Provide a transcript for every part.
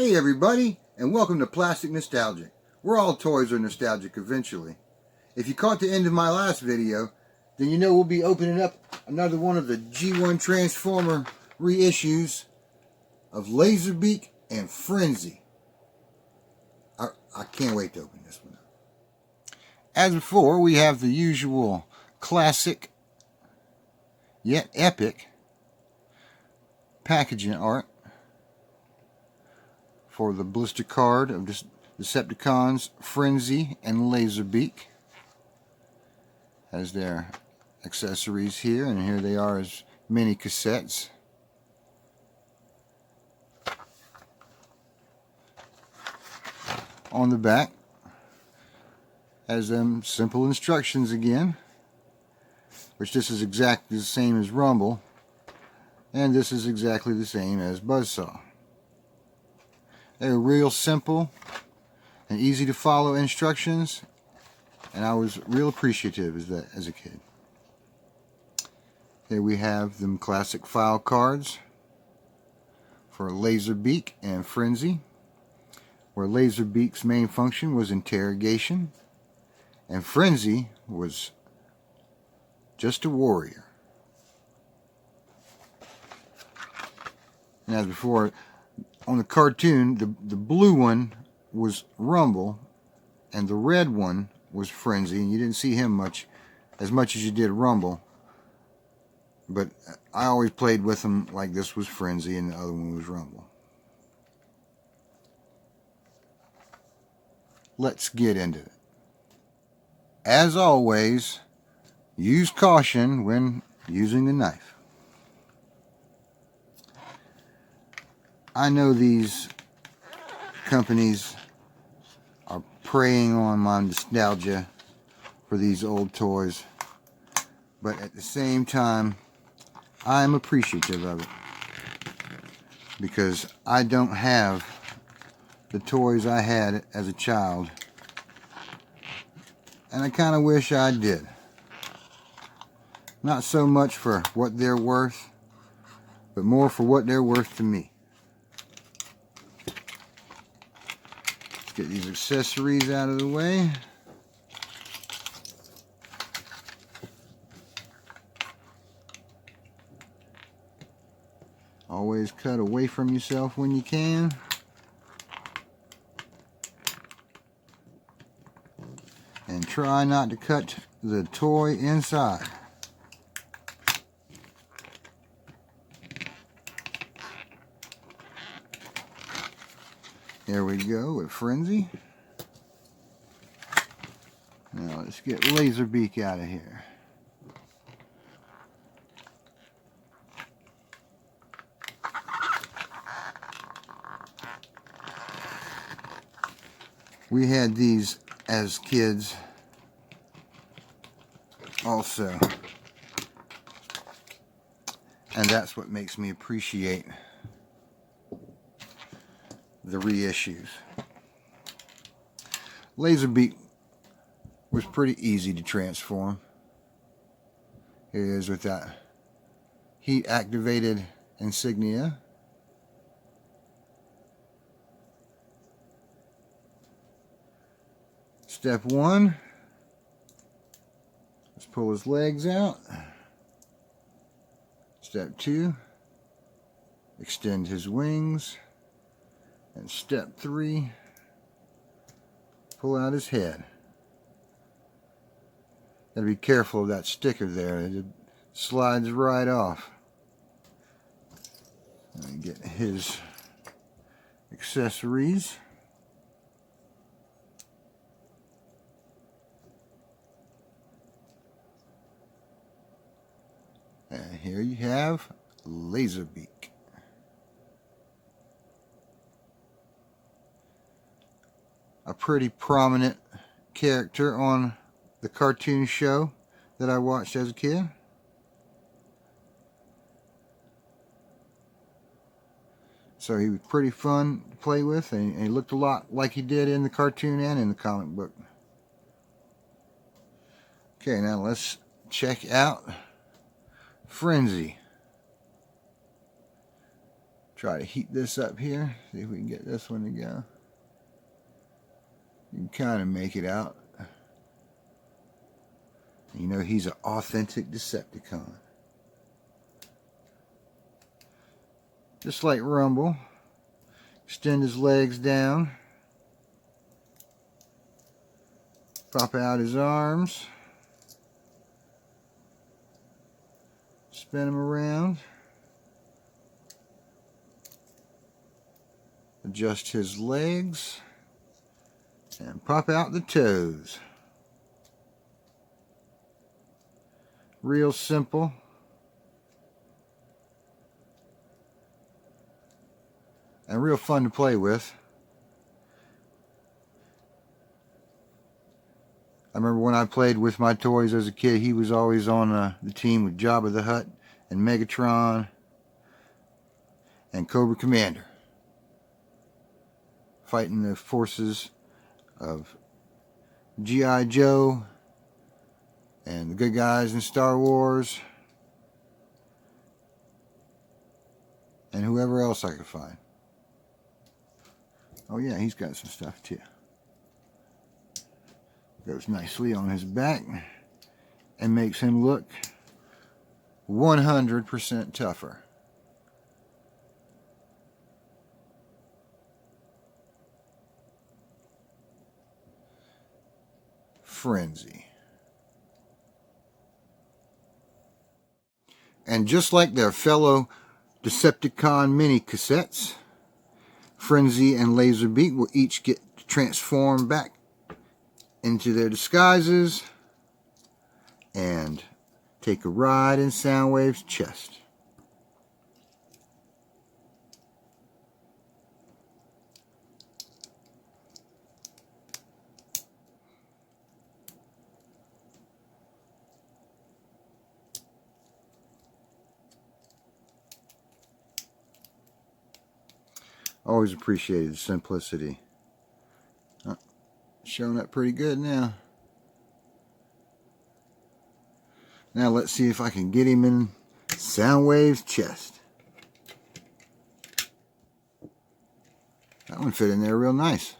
Hey everybody, and welcome to Plastic Nostalgic, where all toys are nostalgic eventually. If you caught the end of my last video, then you know we'll be opening up another one of the G1 Transformer reissues of Lazerbeak and Frenzy. I can't wait to open this one up. As before, we have the usual classic, yet epic, packaging art for the blister card of Decepticons, Frenzy, and Lazerbeak. Has their accessories here, and here they are as mini cassettes. On the back has them simple instructions again, which this is exactly the same as Rumble, and this is exactly the same as Buzzsaw. They're real simple and easy to follow instructions, and I was real appreciative as a kid. Here we have them classic file cards for Lazerbeak and Frenzy, where Lazerbeak's main function was interrogation, and Frenzy was just a warrior. And as before, on the cartoon, the blue one was Rumble, and the red one was Frenzy, and you didn't see him as much as you did Rumble. But I always played with them like this was Frenzy and the other one was Rumble. Let's get into it. As always, use caution when using the knife. I know these companies are preying on my nostalgia for these old toys, but at the same time, I'm appreciative of it because I don't have the toys I had as a child, and I kind of wish I did. Not so much for what they're worth, but more for what they're worth to me. Get these accessories out of the way. Always cut away from yourself when you can. And try not to cut the toy inside. There we go with Frenzy. Now let's get Lazerbeak out of here. We had these as kids also, and that's what makes me appreciate the reissues. Lazerbeak was pretty easy to transform. Here it is with that heat activated insignia. Step 1, let's pull his legs out. Step 2, extend his wings. And step 3, pull out his head. Gotta be careful of that sticker there, it slides right off. And get his accessories. And here you have Lazerbeak. A pretty prominent character on the cartoon show that I watched as a kid. So he was pretty fun to play with, and he looked a lot like he did in the cartoon and in the comic book. Okay, now let's check out Frenzy. Try to heat this up here. See if we can get this one to go. You can kind of make it out. You know, he's an authentic Decepticon. Just like Rumble. Extend his legs down. Pop out his arms. Spin him around. Adjust his legs. And pop out the toes. Real simple. And real fun to play with. I remember when I played with my toys as a kid, he was always on the team with Jabba the Hutt and Megatron and Cobra Commander, fighting the forces of G.I. Joe and the good guys in Star Wars and whoever else I could find. Oh yeah, he's got some stuff too. Goes nicely on his back and makes him look 100% tougher. Frenzy. And just like their fellow Decepticon mini cassettes, Frenzy and Lazerbeak will each get transformed back into their disguises and take a ride in Soundwave's chest. Always appreciated simplicity. Showing up pretty good now. Now let's see if I can get him in Soundwave's chest. That one fit in there real nice.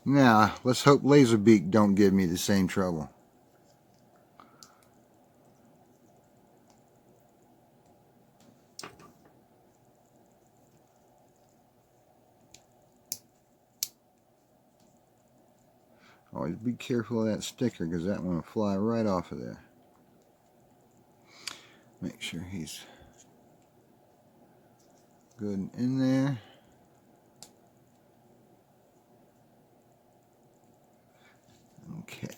Now, let's hope Lazerbeak don't give me the same trouble. Always be careful of that sticker because that one will fly right off of there. Make sure he's good in there. Okay.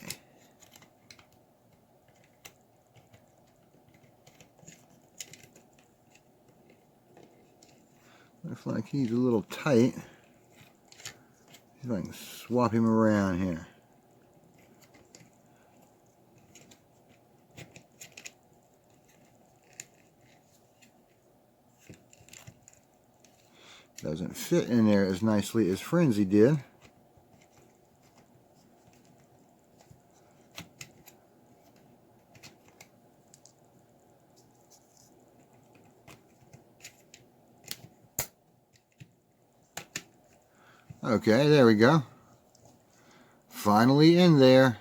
Looks like he's a little tight. See if I can swap him around here. Doesn't fit in there as nicely as Frenzy did. Okay, there we go. Finally in there.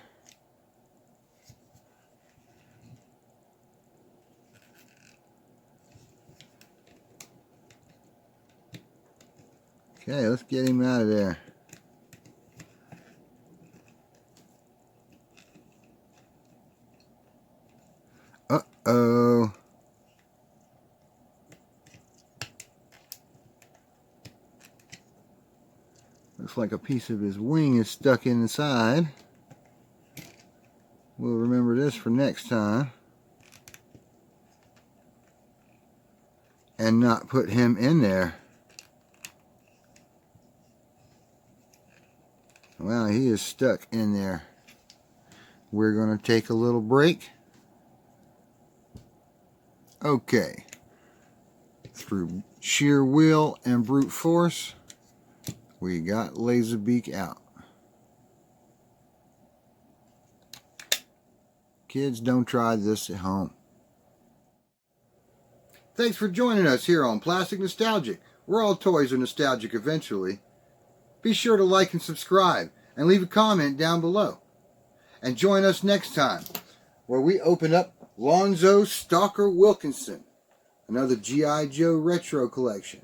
Okay, let's get him out of there. Uh-oh. Looks like a piece of his wing is stuck inside. We'll remember this for next time. And not put him in there. Well, he is stuck in there. We're going to take a little break. Okay. Through sheer will and brute force, we got Lazerbeak out. Kids, don't try this at home. Thanks for joining us here on Plastic Nostalgic, where all toys are nostalgic eventually. Be sure to like and subscribe, and leave a comment down below. And join us next time, where we open up Lonzo Stalker Wilkinson, another G.I. Joe retro collection.